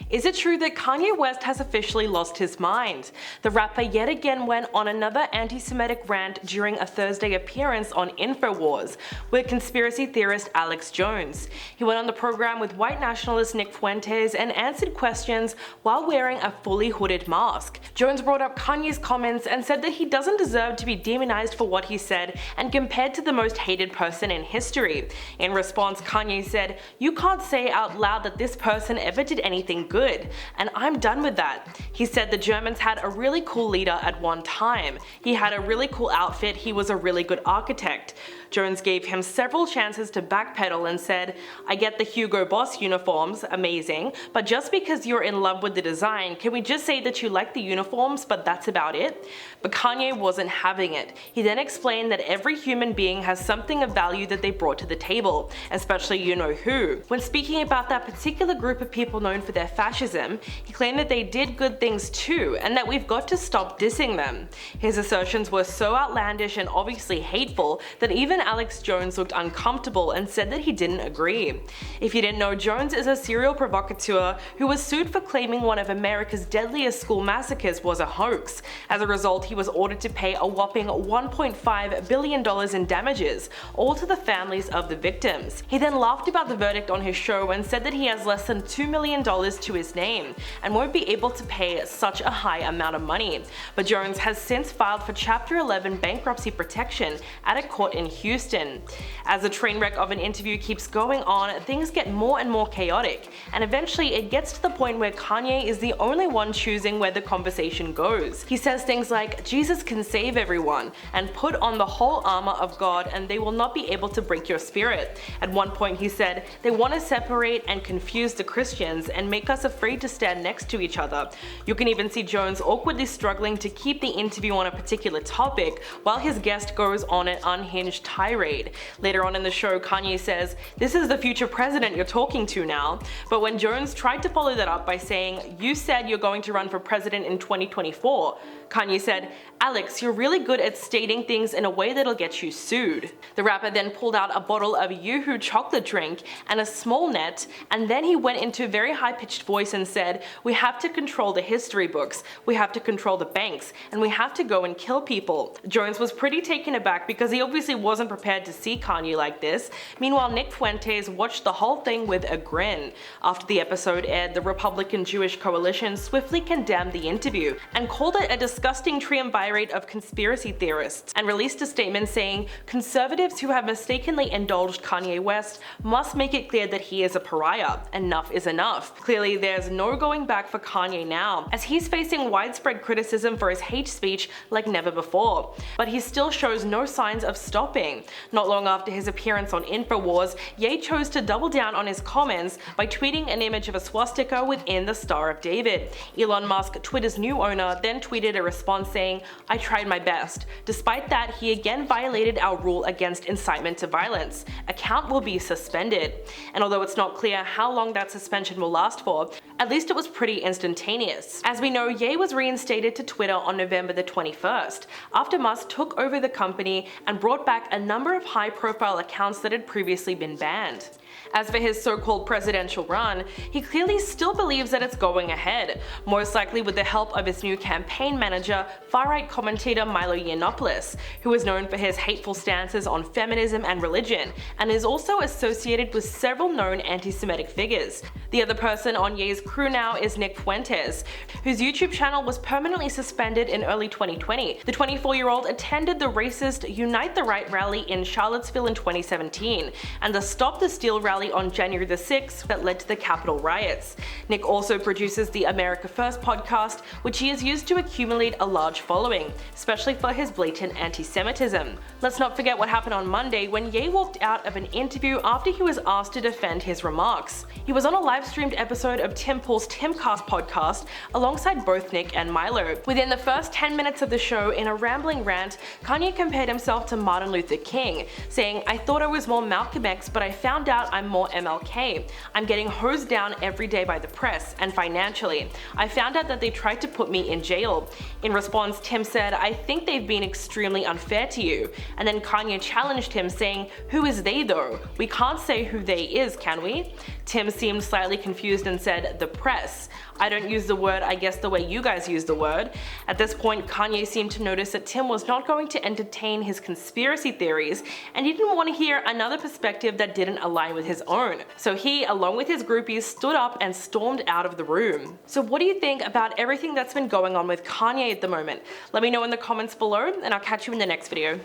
Is it true that Kanye West has officially lost his mind? The rapper yet again went on another anti-Semitic rant during a Thursday appearance on Infowars with conspiracy theorist Alex Jones. He went on the program with white nationalist Nick Fuentes and answered questions while wearing a fully hooded mask. Jones brought up Kanye's comments and said that he doesn't deserve to be demonized for what he said and compared to the most hated person in history. In response, Kanye said, "You can't say out loud that this person ever did anything good, and I'm done with that." He said the Germans had a really cool leader at one time. He had a really cool outfit, he was a really good architect. Jones gave him several chances to backpedal and said, "I get the Hugo Boss uniforms, amazing, but just because you're in love with the design, can we just say that you like the uniforms, but that's about it?" But Kanye wasn't having it. He then explained that every human being has something of value that they brought to the table, especially you know who. When speaking about that particular group of people known for their fascism, he claimed that they did good things too, and that we've got to stop dissing them. His assertions were so outlandish and obviously hateful that even Alex Jones looked uncomfortable and said that he didn't agree. If you didn't know, Jones is a serial provocateur who was sued for claiming one of America's deadliest school massacres was a hoax. As a result, he was ordered to pay a whopping $1.5 billion in damages, all to the families of the victims. He then laughed about the verdict on his show and said that he has less than $2 million to his name and won't be able to pay such a high amount of money. But Jones has since filed for Chapter 11 bankruptcy protection at a court in Houston. As the train wreck of an interview keeps going on, things get more and more chaotic, and eventually it gets to the point where Kanye is the only one choosing where the conversation goes. He says things like, "Jesus can save everyone," and "put on the whole armor of God and they will not be able to break your spirit." At one point he said, "They want to separate and confuse the Christians and make us afraid to stand next to each other." You can even see Jones awkwardly struggling to keep the interview on a particular topic while his guest goes on an unhinged tirade. Later on in the show, Kanye says, "This is the future president you're talking to now." But when Jones tried to follow that up by saying, "You said you're going to run for president in 2024, Kanye said, "Alex, you're really good at stating things in a way that'll get you sued." The rapper then pulled out a bottle of Yoo-Hoo chocolate drink and a small net, and then he went into a very high-pitched voice and said, "We have to control the history books, we have to control the banks, and we have to go and kill people." Jones was pretty taken aback because he obviously wasn't prepared to see Kanye like this. Meanwhile, Nick Fuentes watched the whole thing with a grin. After the episode aired, the Republican Jewish Coalition swiftly condemned the interview and called it a disgusting triumvirate of conspiracy theorists, and released a statement saying, "Conservatives who have mistakenly indulged Kanye West must make it clear that he is a pariah. Enough is enough." Clearly, there's no going back for Kanye now, as he's facing widespread criticism for his hate speech like never before. But he still shows no signs of stopping. Not long after his appearance on Infowars, Ye chose to double down on his comments by tweeting an image of a swastika within the Star of David. Elon Musk, Twitter's new owner, then tweeted a response saying, "I tried my best. Despite that, he again violated our rule against incitement to violence. Account will be suspended." And although it's not clear how long that suspension will last for, at least it was pretty instantaneous. As we know, Ye was reinstated to Twitter on November the 21st, after Musk took over the company and brought back a number of high-profile accounts that had previously been banned. As for his so-called presidential run, he clearly still believes that it's going ahead, most likely with the help of his new campaign manager, far-right commentator Milo Yiannopoulos, who is known for his hateful stances on feminism and religion, and is also associated with several known anti-Semitic figures. The other person on Ye's crew now is Nick Fuentes, whose YouTube channel was permanently suspended in early 2020. The 24-year-old attended the racist Unite the Right rally in Charlottesville in 2017, and the Stop the Steal rally on January the 6th that led to the Capitol riots. Nick also produces the America First podcast, which he has used to accumulate a large following, especially for his blatant anti-Semitism. Let's not forget what happened on Monday when Ye walked out of an interview after he was asked to defend his remarks. He was on a live-streamed episode of Tim Pool's Timcast podcast alongside both Nick and Milo. Within the first 10 minutes of the show, in a rambling rant, Kanye compared himself to Martin Luther King, saying, "I thought I was more Malcolm X, but I found out I'm more MLK. I'm getting hosed down every day by the press and financially. I found out that they tried to put me in jail." In response, Tim said, "I think they've been extremely unfair to you." And then Kanye challenged him, saying, "Who is they though? We can't say who they is, can we?" Tim seemed slightly confused and said, "The press." I don't use the word, I guess, the way you guys use the word. At this point, Kanye seemed to notice that Tim was not going to entertain his conspiracy theories, and he didn't want to hear another perspective that didn't align with his own. So he, along with his groupies, stood up and stormed out of the room. So what do you think about everything that's been going on with Kanye at the moment? Let me know in the comments below, and I'll catch you in the next video.